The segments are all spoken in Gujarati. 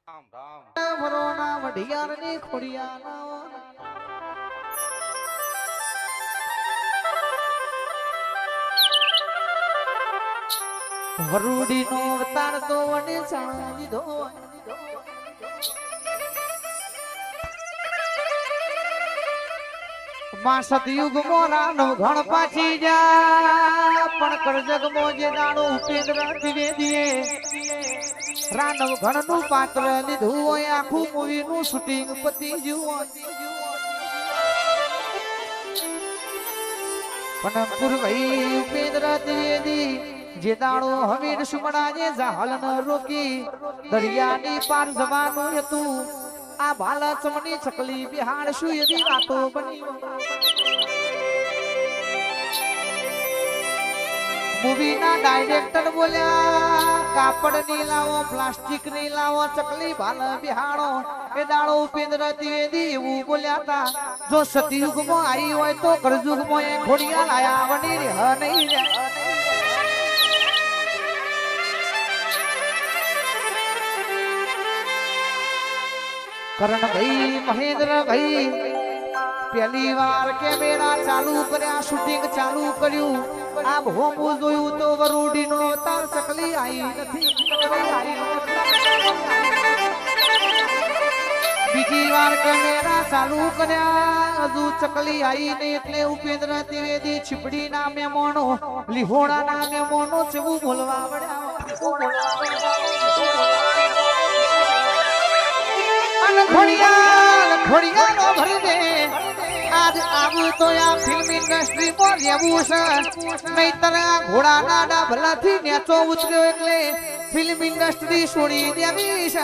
રામ રામ ભરોના વઢિયારની ખોડિયાના વરુડીનો અવતાર તો વને ચાલી દીધો માં સતયુગ મોરા નવ ઘણ પાછી જા પણ કરજગ મોજે દાડો ઉપેન્દ્ર દ્વિવેદીએ રાનવ ઘણ નું પાત્ર લીધું હોય આખું મૂવી નું શૂટિંગ પતિ જુઓ પણ પૂર્વઈ ઉપેન્દ્ર દ્વિવેદી જે દાડો હમીર સુમણા જે જાહલ ન રોકી દરિયાની પાર જવાનું હતું આ ભાલા ચમની ચકલી બિહાર શું એવી વાતો બની મૂવી ના ડાયરેક્ટર બોલ્યા કાપડ ની લાવો પ્લાસ્ટિક ની લાવો ચકલી ભાલા બિહાડો એ દાડો ઉપેન્દ્ર દ્વિવેદી એવું બોલ્યા હતા જો સતયુગ માં આવી હોય તો કળયુગ માં એ ઘોડિયા લાયા વની હ નહીં રે करण भाई महेंद्र भाई पहली बार कैमेरा चालू कर्या शूटिंग चालू कर्યું આ ભોમું જોયું તો વરુડીનો અવતાર ચકલી આવી નથી બીજી વાર કેમેરા ચાલુ કર્યા હજુ ચકલી આવી નહીં એટલે ઉપેન્દ્ર દ્વિવેદી છીપડી ના મેમોનો લીહોડા ના મેમોનો ચવું બોલવા વળ્યા ઘોડિયા નો ભરી દે આજ આવું તો આ ફિલ્મ ઇન્ડસ્ટ્રી પર રહેવું છે નહીતર આ ઘોડાના ડાભલાથી નેચો ઉતર્યો એટલે ફિલ્મ ઇન્ડસ્ટ્રી છોડી દેવી છે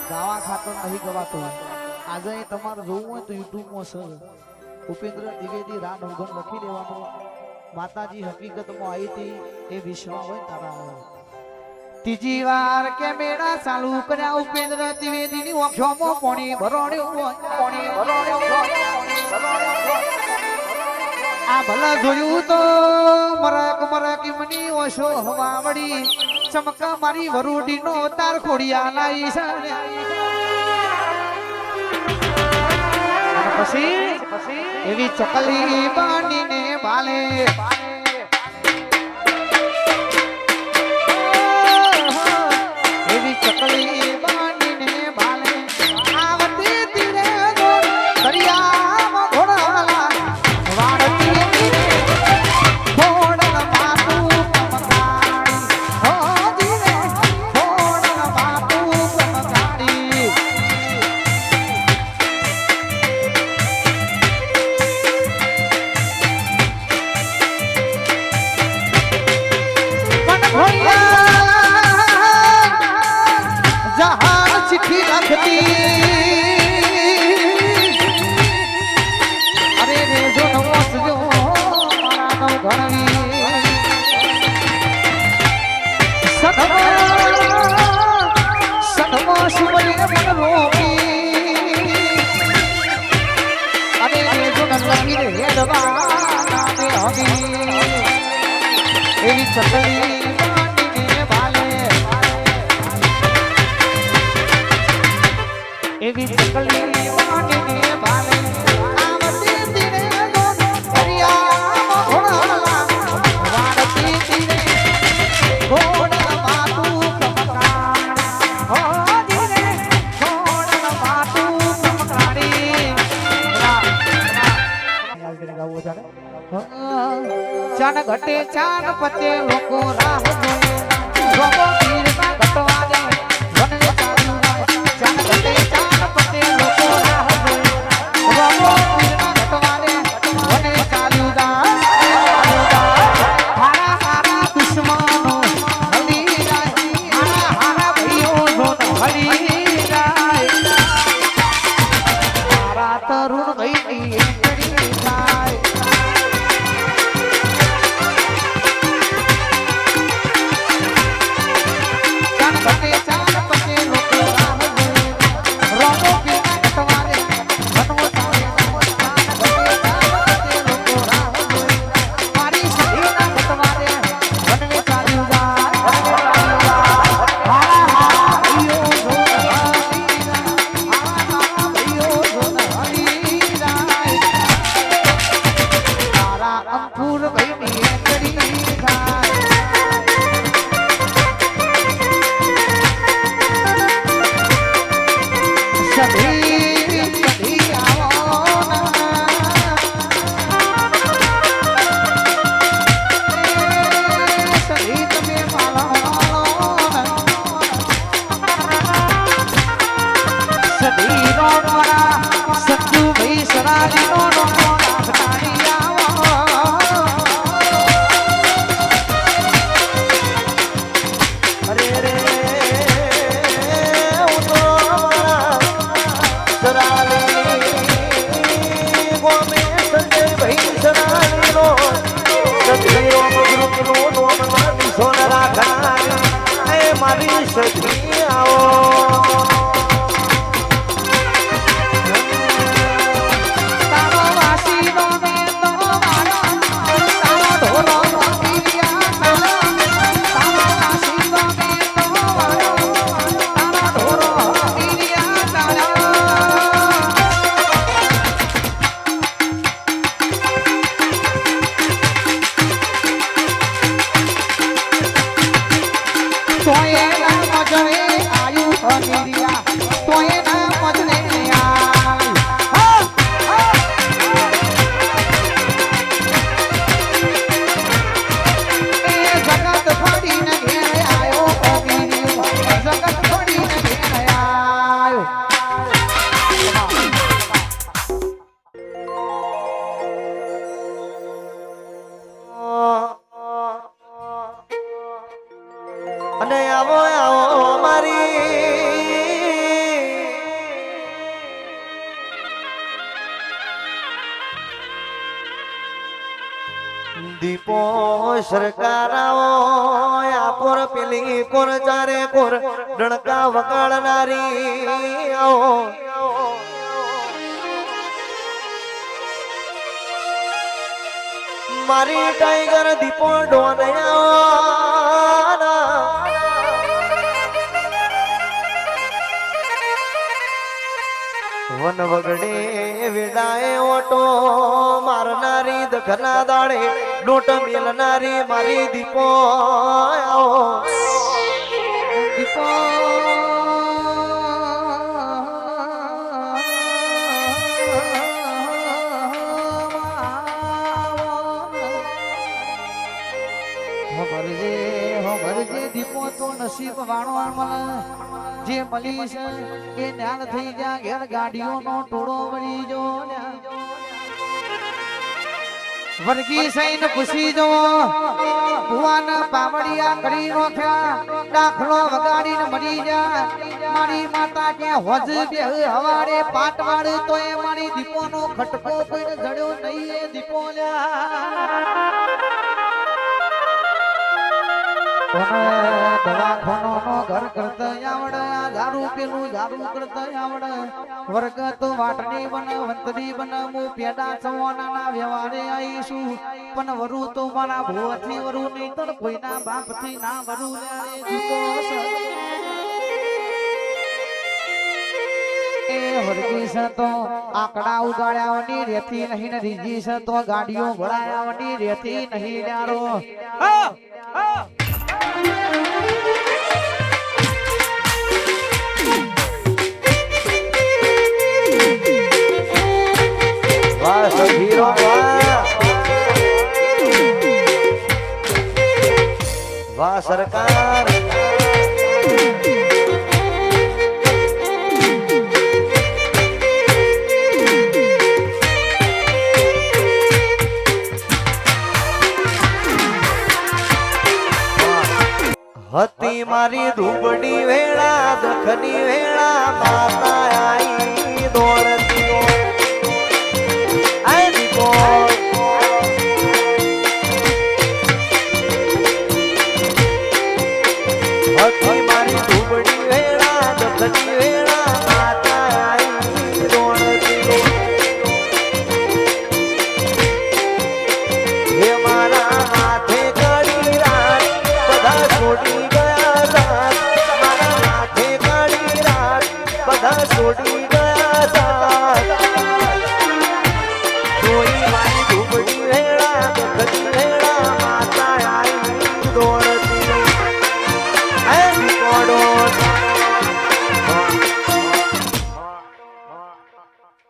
ગાવા ખાતો નહીં ગવાતો આજે તમારે જોવું હોય તો યુટ્યુબમાં છે ઉપેન્દ્ર દ્વિવેદી રાન ઉગમ લખી દેવાનો માતાજી હકીકતમાં આવી હતી એ વિશ્વાસ હોય તારા ત્રીજી વાર કેમેરા ચાલુ કર્યા ઉપેન્દ્ર દ્વિવેદી ની ઓખોમાં પાણી ભરોડ્યું હોય આ ભલા જોયું તો મરક મરક મની ઓશો હવા વળી ચમકા મારી વરુડી નો તાર ખોડિયા લાઈ છે પછી એવી ચકલી બાંધીને બાલે એવી ચકલી બાંધીને બાલે આવતી તીરે દરિયામાં ઘોડાલા વાળતી તીરે ઘોડલ માતું કમકાડી હો ધીરે ઘોડલ માતું કમકાડી जहान चिट्ठी रखती अरे रे जो नवस जो मारा नव घणी सदमा सुमरे मन रोकी अरे रे जो नलगी रे हेडवा नामे हगी एवी चकली એવી ચકલી વાણીને બાલે આવતી તીરે દરિયામાં ઘોડાલા વાળતી તીરે ઘોડલ માતું કમકાડી હો ધીરે ઘોડલ માતું કમકાડી ચાન ઘટે ચાન પતે લોકો રાહ જોએ લોકો તીરના ઘટવા દે વનને ચાલુ ચાન ઘટે ચાન પતે લોકો રાહ જોએ લોકો તીરના ઘટવા દે વનને ચાલુ હારા હારા દુશ્મનો હલી જાય હારા હારા ભાઈઓ જોન હલી જાય હારા તરુણ ભાઈ કરી જાય મારી સખી આવો અને આવો આવો મારી દીપો સરકાર આવો આપોર પેલી કોર ચારે કોર ડણકા વગાડનારી આવો મારી ટાઈગર દીપો ડોનયા વન વગડે વિડાએ ઓટો મારનારી દખના દાડે લોટ મેલનારી મારી દીપો દીપો દીપો તો નસીબ વાણો જે મળી છે એ જ્ઞાન થઈ ગયા ઘેર ગાડીઓનો ટોળો મળી જો વર્ગી સૈન ખુશી જો ભુવાન પાવડિયા કરી રોખ્યા દાખલો વગાડીને મરી જા મારી માતા કે હોજ બે હવારે પાટવાડ તો એ મારી દીપોનો ખટકો કોઈને જડ્યો નહીં એ દીપો દવાખાનો નો ઘર કરતા આવડે દારૂ પેલું દારૂ કરતા આવડે વર્ગ તો વાટની બન વંતરી બન હું પેડા સવાના વ્યવહારે આવીશું પણ વરુ તો મારા ભોથી વરુ નહીં તો કોઈના બાપ થી ના વરુ એ વર્ગી છે તો આકડા ઉગાડ્યાની રેતી નહીં રીજી છે તો ગાડીઓ ભળાયાની રેતી નહીં ડારો વાહ સરકાર હતી મારી ધૂબડી વેળા દખની વેળા માતા આઈ દોડતી આઈ દીપો હતી મારી ધૂબડી વેળા દખની વેળા માતા આઈ દોડતી હે મારા માથે કરી રાત બધા છોડી છોડી